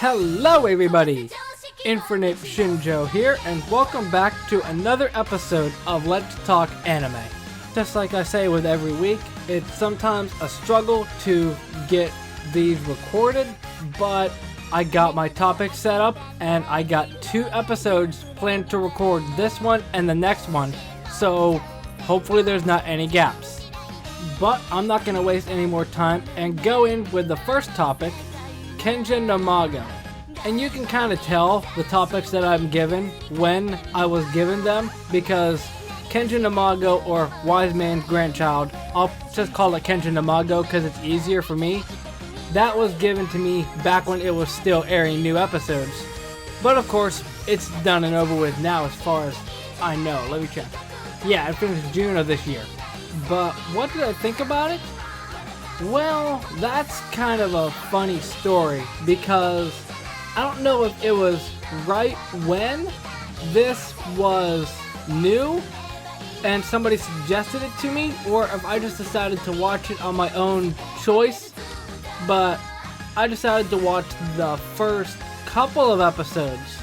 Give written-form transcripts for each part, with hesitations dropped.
Hello everybody! Infinite Shinjo here, and welcome back to another episode of Let's Talk Anime. Just like I say with every week, it's sometimes a struggle to get these recorded, but I got my topic set up, and I got 2 episodes planned to record, this one and the next one, so hopefully there's not any gaps. But I'm not going to waste any more time and go in with the first topic, Kenja no Mago. And you can kind of tell the topics that I'm given when I was given them, because Kenja no Mago, or Wise Man's Grandchild, I'll just call it Kenja no Mago because it's easier for me. That was given to me back when it was still airing new episodes. But of course, it's done and over with now as far as I know. Let me check. Yeah, it finished June of this year. But what did I think about it? Well, that's kind of a funny story, because I don't know if it was right when this was new and somebody suggested it to me, or if I just decided to watch it on my own choice. But I decided to watch the first couple of episodes,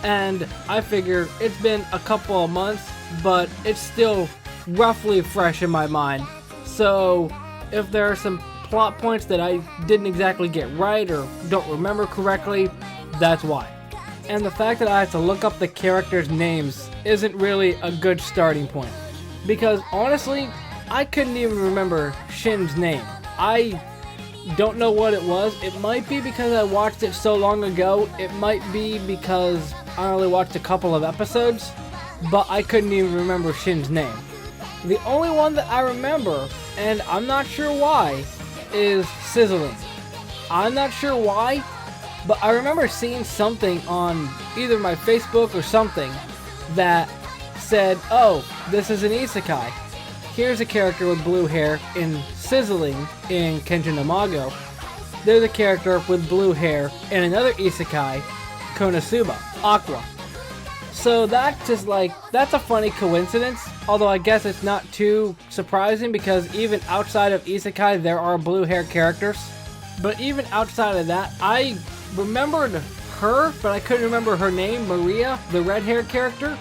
and I figure it's been a couple of months, but it's still roughly fresh in my mind. So if there are some plot points that I didn't exactly get right or don't remember correctly, that's why. And the fact that I have to look up the characters' names isn't really a good starting point, because honestly, I couldn't even remember Shin's name. I don't know what it was. It might be because I watched it so long ago. It might be because I only watched a couple of episodes, but I couldn't even remember Shin's name. The only one that I remember, and I'm not sure why, is Sizzling. I'm not sure why, but I remember seeing something on either my Facebook or something that said, oh, this is an isekai. Here's a character with blue hair in Sizzling in Kenja no Mago. There's a character with blue hair in another isekai, Konosuba, Aqua. So that's a funny coincidence, although I guess it's not too surprising because even outside of isekai there are blue hair characters. But even outside of that, I remembered her, but I couldn't remember her name, Maria, the red hair character.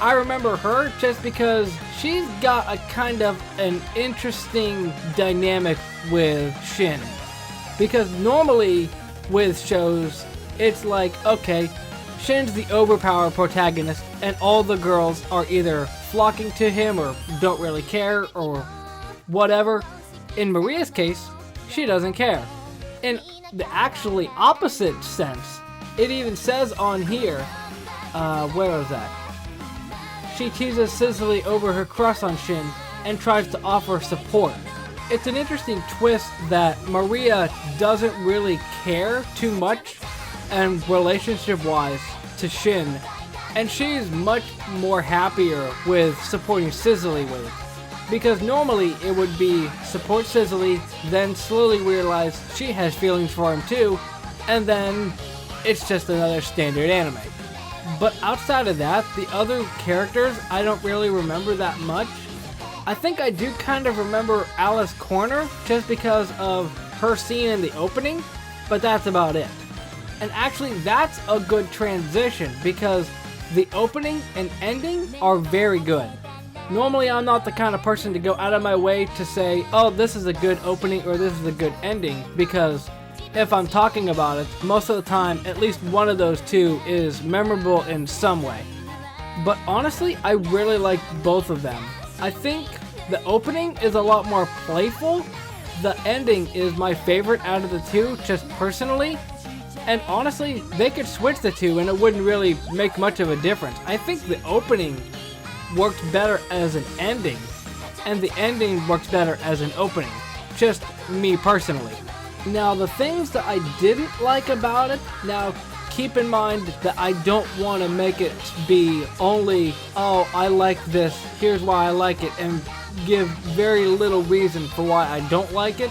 I remember her just because she's got a kind of an interesting dynamic with Shin. Because normally with shows, it's like, okay, Shin's the overpowered protagonist, and all the girls are either flocking to him or don't really care or whatever. In Maria's case, she doesn't care. In the actually opposite sense, it even says on here, where was that? She teases Cicely over her crush on Shin and tries to offer support. It's an interesting twist that Maria doesn't really care too much and relationship-wise to Shin, and she's much more happier with supporting Cicely with it. Because normally it would be support Cicely, then slowly realize she has feelings for him too, and then it's just another standard anime. But outside of that, the other characters I don't really remember that much. I think I do kind of remember Alice Corner just because of her scene in the opening, but that's about it. And actually that's a good transition because the opening and ending are very good. Normally I'm not the kind of person to go out of my way to say, oh, this is a good opening or this is a good ending, because if I'm talking about it, most of the time at least one of those two is memorable in some way. But honestly, I really like both of them. I think the opening is a lot more playful. The ending is my favorite out of the two, just personally. And honestly, they could switch the two and it wouldn't really make much of a difference. I think the opening worked better as an ending, and the ending works better as an opening. Just me personally. Now, the things that I didn't like about it, now keep in mind that I don't want to make it be only, oh, I like this, here's why I like it, and give very little reason for why I don't like it.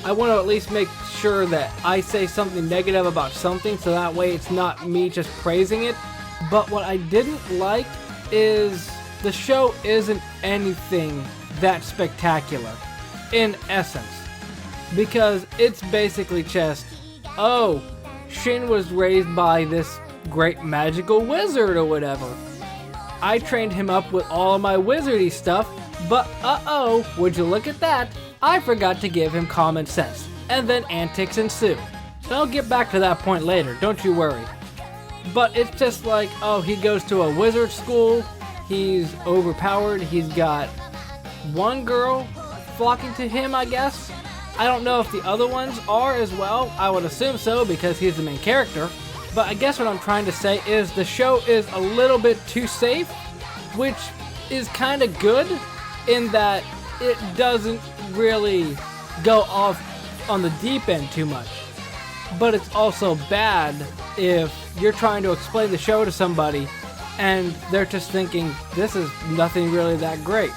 I want to at least make sure that I say something negative about something, so that way it's not me just praising it. But what I didn't like is the show isn't anything that spectacular, in essence. Because it's basically just, oh, Shin was raised by this great magical wizard or whatever. I trained him up with all of my wizardy stuff, but would you look at that? I forgot to give him common sense, and then antics ensue. So I'll get back to that point later, don't you worry. But it's just like, oh, he goes to a wizard school, he's overpowered, he's got one girl flocking to him, I guess. I don't know if the other ones are as well. I would assume so because he's the main character. But I guess what I'm trying to say is the show is a little bit too safe, which is kind of good in that it doesn't really go off on the deep end too much. But it's also bad if you're trying to explain the show to somebody and they're just thinking, this is nothing really that great.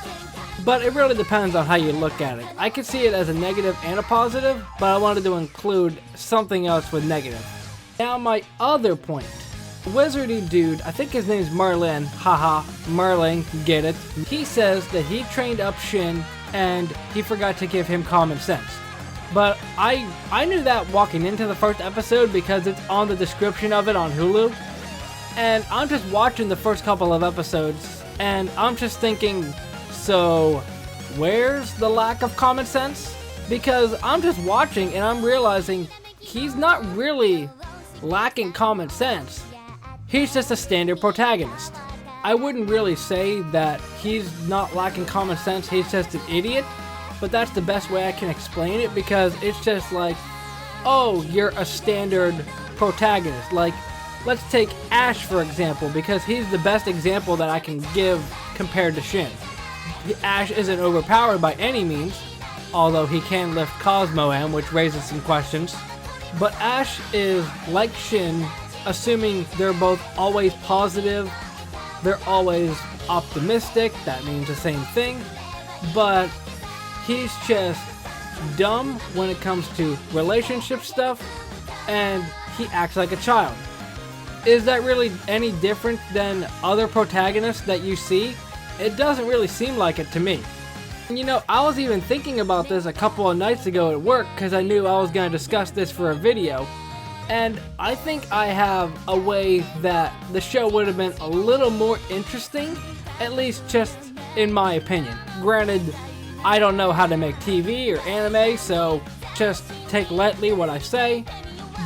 But it really depends on how you look at it. I could see it as a negative and a positive, but I wanted to include something else with negative. Now my other point. Wizardy dude, I think his name's Merlin, haha, Merlin, get it. He says that he trained up Shin and he forgot to give him common sense. But I knew that walking into the first episode because it's on the description of it on Hulu. And I'm just watching the first couple of episodes and I'm just thinking, so where's the lack of common sense? Because I'm just watching and I'm realizing he's not really lacking common sense. He's just a standard protagonist. I wouldn't really say that he's not lacking common sense, he's just an idiot. But that's the best way I can explain it because it's just like, oh, you're a standard protagonist. Like, let's take Ash for example because he's the best example that I can give compared to Shin. Ash isn't overpowered by any means, although he can lift Cosmo M, which raises some questions. But Ash is like Shin, assuming they're both always positive, they're always optimistic, that means the same thing, but he's just dumb when it comes to relationship stuff, and he acts like a child. Is that really any different than other protagonists that you see? It doesn't really seem like it to me. You know, I was even thinking about this a couple of nights ago at work because I knew I was going to discuss this for a video. And I think I have a way that the show would have been a little more interesting, at least just in my opinion. Granted, I don't know how to make TV or anime, so just take lightly what I say.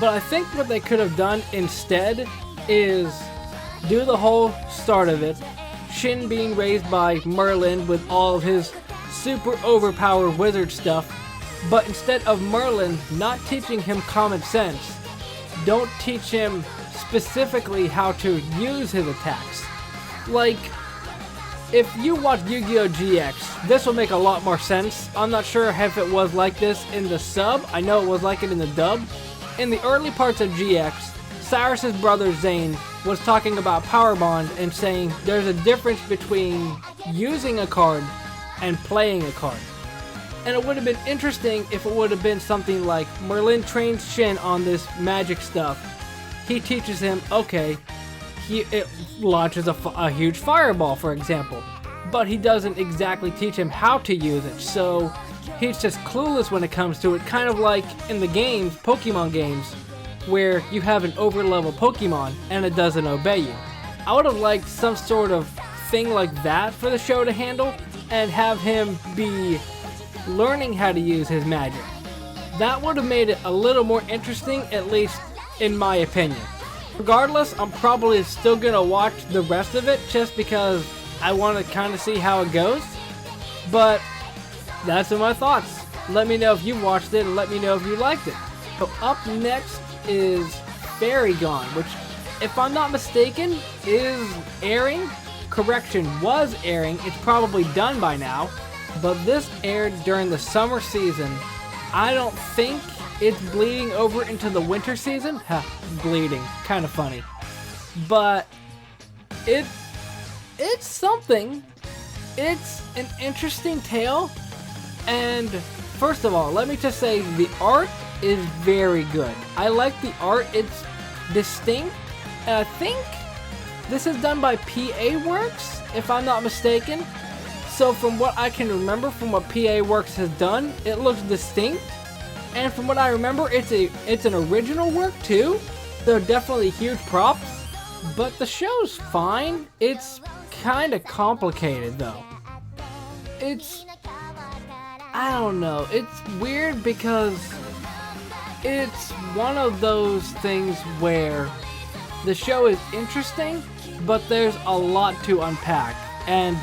But I think what they could have done instead is do the whole start of it, Shin being raised by Merlin with all of his super overpowered wizard stuff, but instead of Merlin not teaching him common sense, don't teach him specifically how to use his attacks. Like, if you watch Yu-Gi-Oh! GX, this will make a lot more sense. I'm not sure if it was like this in the sub, I know it was like it in the dub. In the early parts of GX, Cyrus's brother Zane was talking about Power Bond and saying there's a difference between using a card and playing a card. And it would have been interesting if it would have been something like Merlin trains Shin on this magic stuff. He teaches him, okay, it launches a huge fireball, for example, but he doesn't exactly teach him how to use it, so he's just clueless when it comes to it, kind of like in the games, Pokemon games, where you have an over-level Pokemon and it doesn't obey you. I would have liked some sort of thing like that for the show to handle and have him be learning how to use his magic. That would have made it a little more interesting, at least in my opinion. Regardless, I'm probably still gonna watch the rest of it just because I want to kind of see how it goes. But that's my thoughts. Let me know if you watched it and let me know if you liked it. So up next is Fairy Gone, which, if I'm not mistaken, is airing. Correction, was airing. It's probably done by now. But this aired during the summer season. I don't think it's bleeding over into the winter season. Ha, bleeding. Kind of funny. But it's something. It's an interesting tale. And first of all, let me just say the art is very good. I like the art. It's distinct. And I think this is done by PA Works, if I'm not mistaken. So from what I can remember from what PA Works has done, it looks distinct. And from what I remember, it's an original work too. So definitely huge props, but the show's fine. It's kind of complicated though. I don't know, it's weird because it's one of those things where the show is interesting, but there's a lot to unpack, and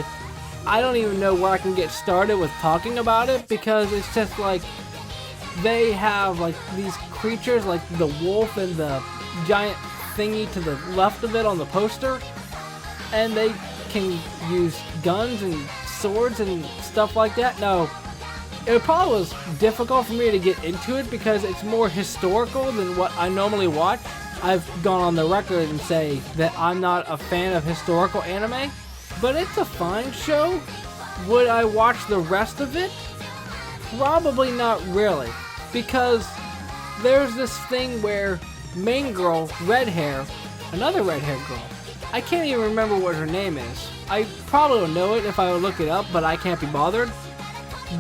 I don't even know where I can get started with talking about it, because it's just like they have like these creatures like the wolf and the giant thingy to the left of it on the poster, and they can use guns and swords and stuff like that. No, it probably was difficult for me to get into it because it's more historical than what I normally watch. I've gone on the record and say that I'm not a fan of historical anime, but it's a fine show. Would I watch the rest of it? Probably not really, because there's this thing where main girl, red hair, another red hair girl, I can't even remember what her name is. I probably would know it if I would look it up, but I can't be bothered.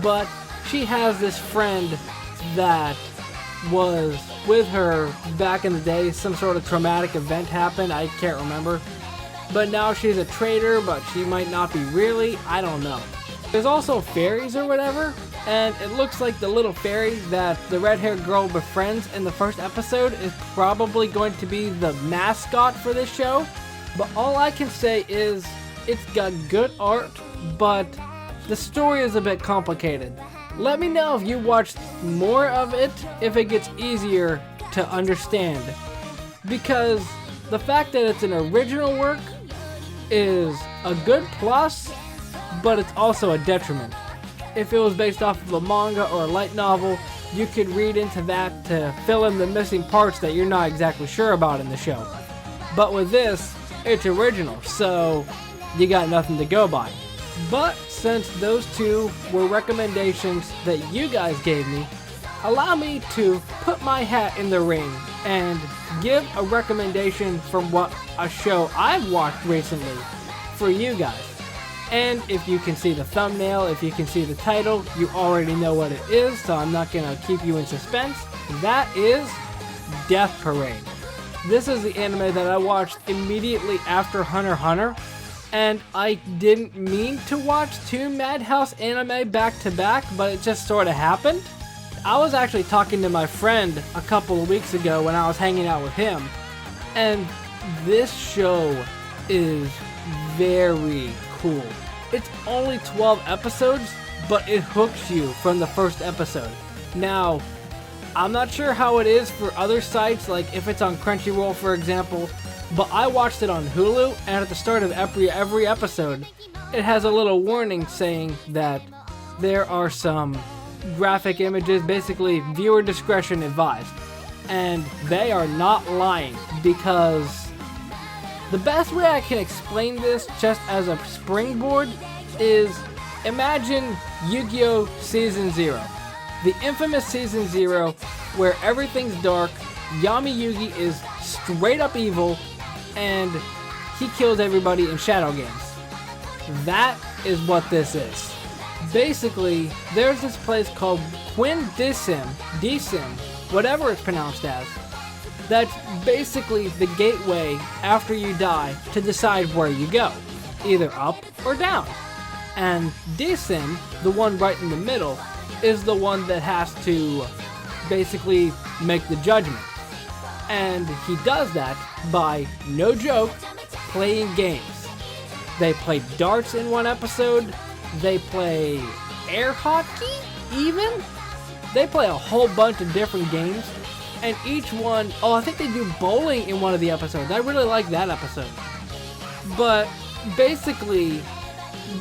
But she has this friend that was with her back in the day. Some sort of traumatic event happened, I can't remember. But now she's a traitor, but she might not be really, I don't know. There's also fairies or whatever, and it looks like the little fairy that the red-haired girl befriends in the first episode is probably going to be the mascot for this show. But all I can say is it's got good art, but the story is a bit complicated. Let me know if you watched more of it, if it gets easier to understand. Because the fact that it's an original work is a good plus, but it's also a detriment. If it was based off of a manga or a light novel, you could read into that to fill in the missing parts that you're not exactly sure about in the show. But with this, it's original, so you got nothing to go by. But since those two were recommendations that you guys gave me, allow me to put my hat in the ring and give a recommendation from what a show I've watched recently for you guys. And if you can see the thumbnail, if you can see the title, you already know what it is, so I'm not gonna keep you in suspense. That is Death Parade. This is the anime that I watched immediately after Hunter x Hunter, and I didn't mean to watch two Madhouse anime back to back, but it just sort of happened. I was actually talking to my friend a couple of weeks ago when I was hanging out with him, and this show is very cool. It's only 12 episodes, but it hooks you from the first episode. Now, I'm not sure how it is for other sites, like if it's on Crunchyroll for example, but I watched it on Hulu, and at the start of every episode, it has a little warning saying that there are some graphic images, basically viewer discretion advised. And they are not lying, because the best way I can explain this just as a springboard is imagine Yu-Gi-Oh! Season 0. The infamous Season 0 where everything's dark, Yami Yugi is straight up evil, and he kills everybody in Shadow Games. That is what this is. Basically, there's this place called Quin Disim, whatever it's pronounced as, that's basically the gateway after you die to decide where you go, either up or down. And Disim, the one right in the middle, is the one that has to basically make the judgment. And he does that by, no joke, playing games. They play darts in one episode, they play air hockey even? They play a whole bunch of different games, and each one, I think they do bowling in one of the episodes. I really like that episode. But basically,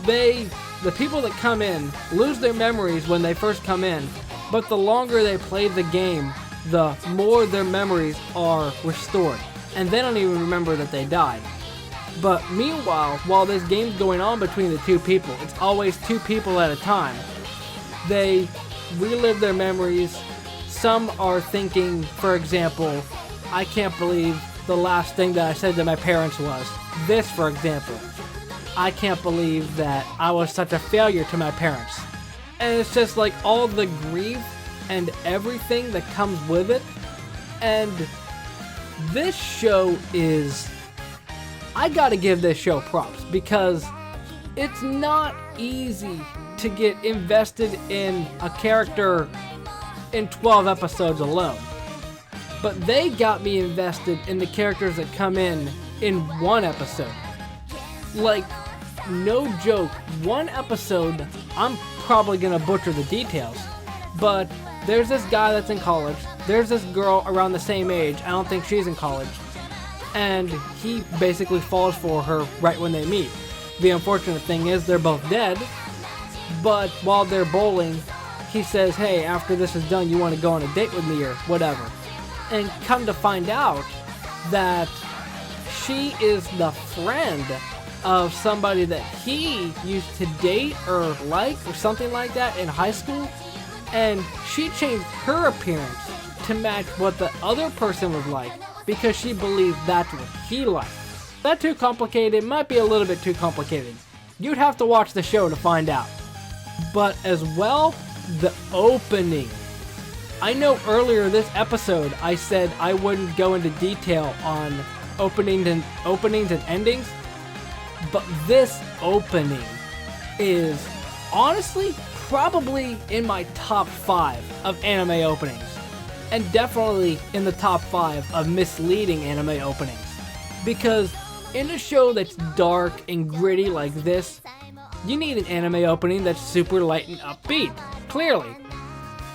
the people that come in lose their memories when they first come in, but the longer they play the game, the more their memories are restored, and they don't even remember that they died. But meanwhile, while this game's going on between the two people, it's always two people at a time. They relive their memories. Some are thinking, for example, I can't believe the last thing that I said to my parents was this, for example. I can't believe that I was such a failure to my parents. And it's just like all the grief and everything that comes with it. And this show is... I gotta give this show props because it's not easy to get invested in a character in 12 episodes alone. But they got me invested in the characters that come in one episode. Like, no joke, one episode, I'm probably gonna butcher the details, but there's this guy that's in college, there's this girl around the same age, I don't think she's in college, and he basically falls for her right when they meet. The unfortunate thing is they're both dead, but while they're bowling, he says, hey, after this is done, you want to go on a date with me or whatever. And come to find out that she is the friend of somebody that he used to date or like or something like that in high school, and she changed her appearance to match what the other person was like because she believed that's what he liked. That too complicated? Might be a little bit too complicated. You'd have to watch the show to find out. But as well, the opening. I know earlier this episode I said I wouldn't go into detail on openings and endings, but this opening is honestly probably in my top 5 of anime openings, and definitely in the top 5 of misleading anime openings. Because in a show that's dark and gritty like this, you need an anime opening that's super light and upbeat, clearly.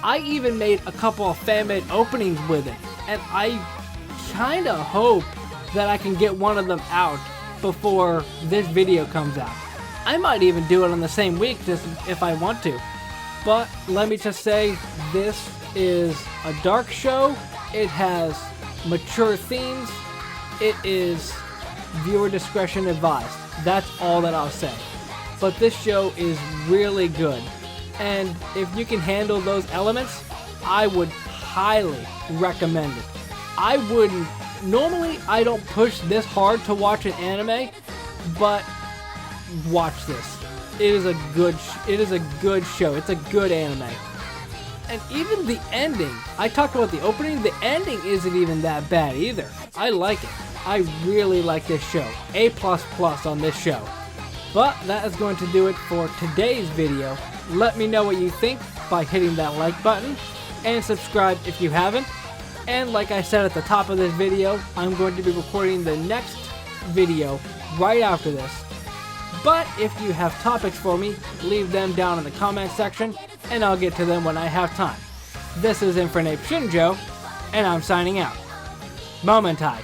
I even made a couple of fan-made openings with it, and I kinda hope that I can get one of them out before this video comes out. I might even do it on the same week just if I want to. But let me just say, this is a dark show, it has mature themes, it is viewer discretion advised. That's all that I'll say. But this show is really good. And if you can handle those elements, I would highly recommend it. Normally I don't push this hard to watch an anime, but watch this. It is a good show. It's a good anime. And even the ending, I talked about the opening, the ending isn't even that bad either. I like it. I really like this show. A++ on this show. But that is going to do it for today's video. Let me know what you think by hitting that like button, and subscribe if you haven't. And like I said at the top of this video, I'm going to be recording the next video right after this. But if you have topics for me, leave them down in the comment section, and I'll get to them when I have time. This is Infinite Shinjo, and I'm signing out. Momentai.